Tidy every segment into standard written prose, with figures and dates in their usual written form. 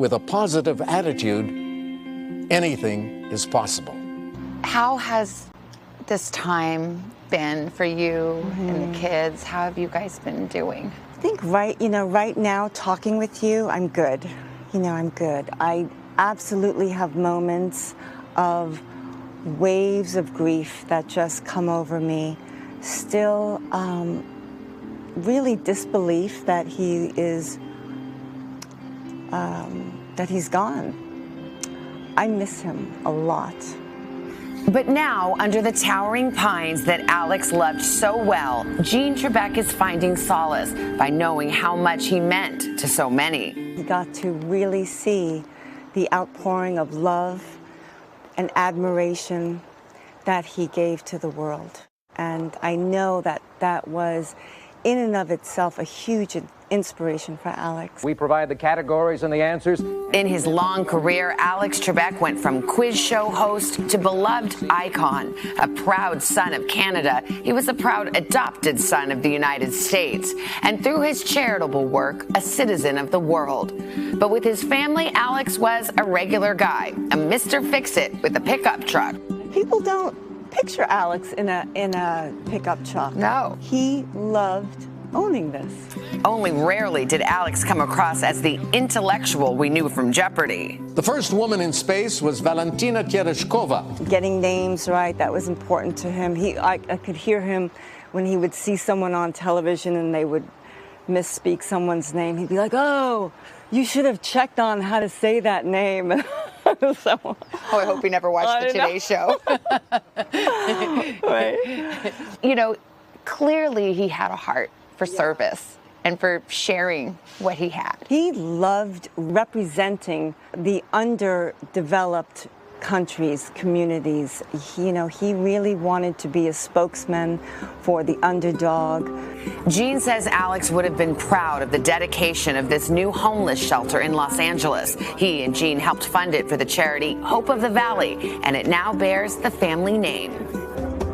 with a positive attitude, anything is possible. How has this time been for you and the kids? How have you guys been doing? I think right now, talking with you, I'm good. I'm good. I absolutely have moments of waves of grief that just come over me. Still, really disbelief that he's gone. I miss him a lot. But now, under the towering pines that Alex loved so well, Jean Trebek is finding solace by knowing how much he meant to so many. He got to really see the outpouring of love and admiration that he gave to the world. And I know that that was, in and of itself, a huge inspiration for Alex. We provide the categories and the answers. In his long career, Alex Trebek went from quiz show host to beloved icon. A proud son of Canada, he was a proud adopted son of the United States. And through his charitable work, a citizen of the world. But with his family, Alex was a regular guy, a Mr. Fix-It with a pickup truck. People don't picture Alex in a pickup truck. No. He loved owning this. Only rarely did Alex come across as the intellectual we knew from Jeopardy. The first woman in space was Valentina Tereshkova. Getting names right, that was important to him. I could hear him when he would see someone on television and they would misspeak someone's name. He'd be like, "Oh, you should have checked on how to say that name." Oh, I hope he never watched the Today Show. Right. Clearly he had a heart for service and for sharing what he had. He loved representing the underdeveloped countries, communities. He really wanted to be a spokesman for the underdog. Jean says Alex would have been proud of the dedication of this new homeless shelter in Los Angeles. He and Jean helped fund it for the charity Hope of the Valley, and it now bears the family name.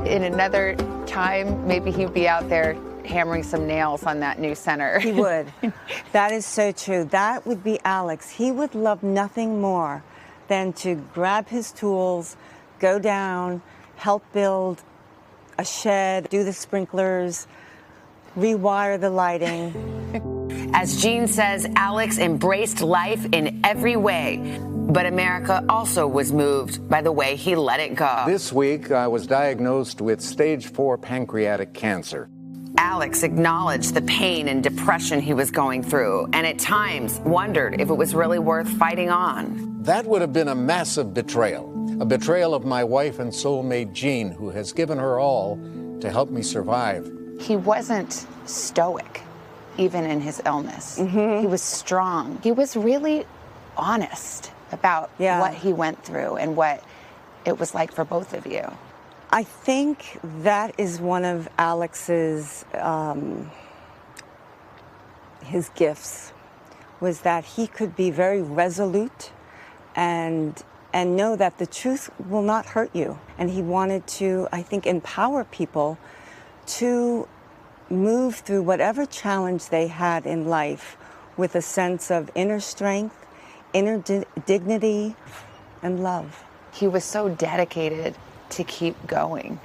In another time, maybe he'd be out there hammering some nails on that new center. He would. That is so true. That would be Alex. He would love nothing more than to grab his tools, go down, help build a shed, do the sprinklers, rewire the lighting. As Jean says, Alex embraced life in every way. But America also was moved by the way he let it go. This week, I was diagnosed with stage 4 pancreatic cancer. Alex acknowledged the pain and depression he was going through, and at times wondered if it was really worth fighting on. That would have been a massive betrayal. A betrayal of my wife and soulmate, Jean, who has given her all to help me survive. He wasn't stoic, even in his illness. He was strong. He was really honest about what he went through and what it was like for both of you. I think that is one of Alex's his gifts, was that he could be very resolute and know that the truth will not hurt you. And he wanted to, I think, empower people to move through whatever challenge they had in life with a sense of inner strength, inner dignity, and love. He was so dedicated to keep going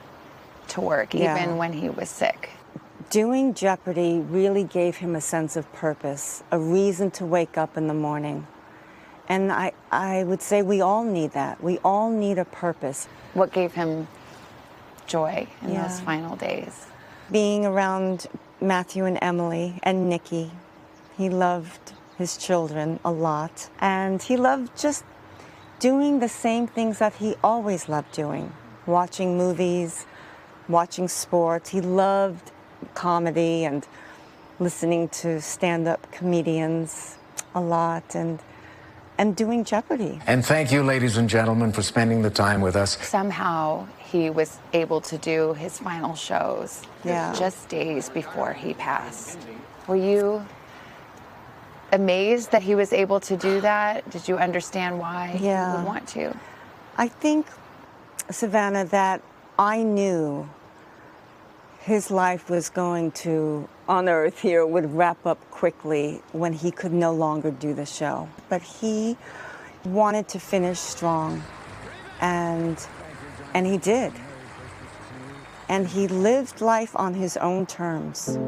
to work, even when he was sick. Doing Jeopardy really gave him a sense of purpose, a reason to wake up in the morning. And I would say we all need that. We all need a purpose. What gave him joy in those final days? Being around Matthew and Emily and Nikki. He loved his children a lot. And he loved just doing the same things that he always loved doing. Watching movies, watching sports. He loved comedy and listening to stand-up comedians a lot and doing Jeopardy. And thank you, ladies and gentlemen, for spending the time with us. Somehow he was able to do his final shows just days before he passed. Were you amazed that he was able to do that? Did you understand why he would want to? I think, Savannah, that I knew his life was going to, on Earth here, would wrap up quickly when he could no longer do the show. But he wanted to finish strong, and he did. And he lived life on his own terms.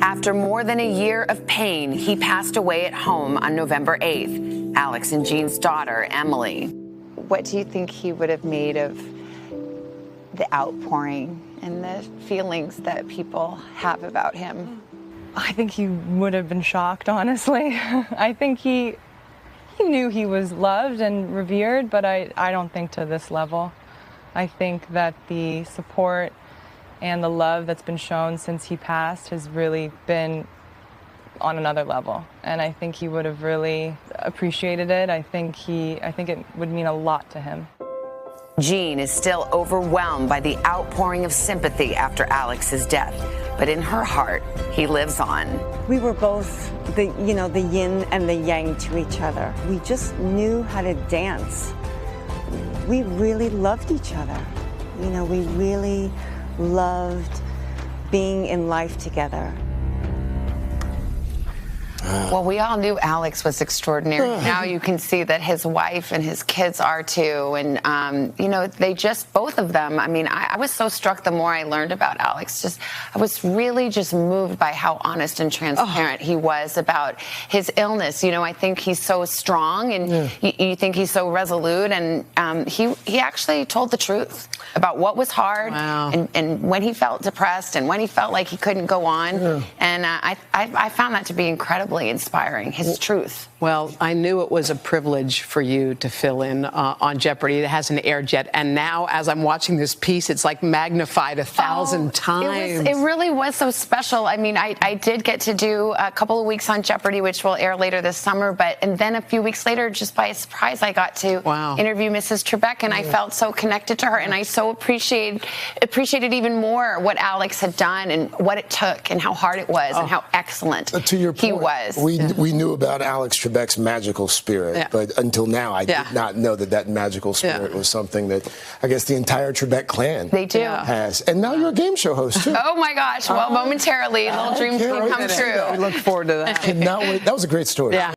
After more than a year of pain, he passed away at home on November 8th. Alex and Jean's daughter, Emily. What do you think he would have made of the outpouring and the feelings that people have about him? I think he would have been shocked, honestly. I think he knew he was loved and revered, but I don't think to this level. I think that the support and the love that's been shown since he passed has really been on another level. And I think he would have really appreciated it. I think it would mean a lot to him. Jean is still overwhelmed by the outpouring of sympathy after Alex's death, but in her heart, he lives on. We were both the yin and the yang to each other. We just knew how to dance. We really loved each other. We really loved being in life together. Well, we all knew Alex was extraordinary. Now you can see that his wife and his kids are too. And, they just, both of them, I was so struck the more I learned about Alex. I was really just moved by how honest and transparent he was about his illness. I think he's so strong, and you think he's so resolute. And he actually told the truth about what was hard, and when he felt depressed and when he felt like he couldn't go on. And I found that to be incredibly inspiring, his truth. Well, I knew it was a privilege for you to fill in on Jeopardy. It hasn't aired yet. And now, as I'm watching this piece, it's like magnified 1,000 times. It really was so special. I did get to do a couple of weeks on Jeopardy, which will air later this summer. And then a few weeks later, just by surprise, I got to interview Mrs. Trebek, and I felt so connected to her. And I so appreciated even more what Alex had done and what it took and how hard it was and how excellent to your point, he was. We knew about Alex Trebek's magical spirit, but until now, I did not know that magical spirit was something that I guess the entire Trebek clan has. And now you're a game show host, too. Oh, my gosh. Well, momentarily, little dreams can come true. We look forward to that. Cannot wait. That was a great story. Yeah.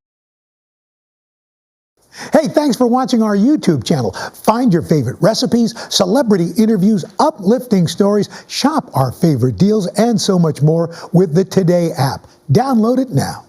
Hey, thanks for watching our YouTube channel. Find your favorite recipes, celebrity interviews, uplifting stories, shop our favorite deals, and so much more with the Today app. Download it now.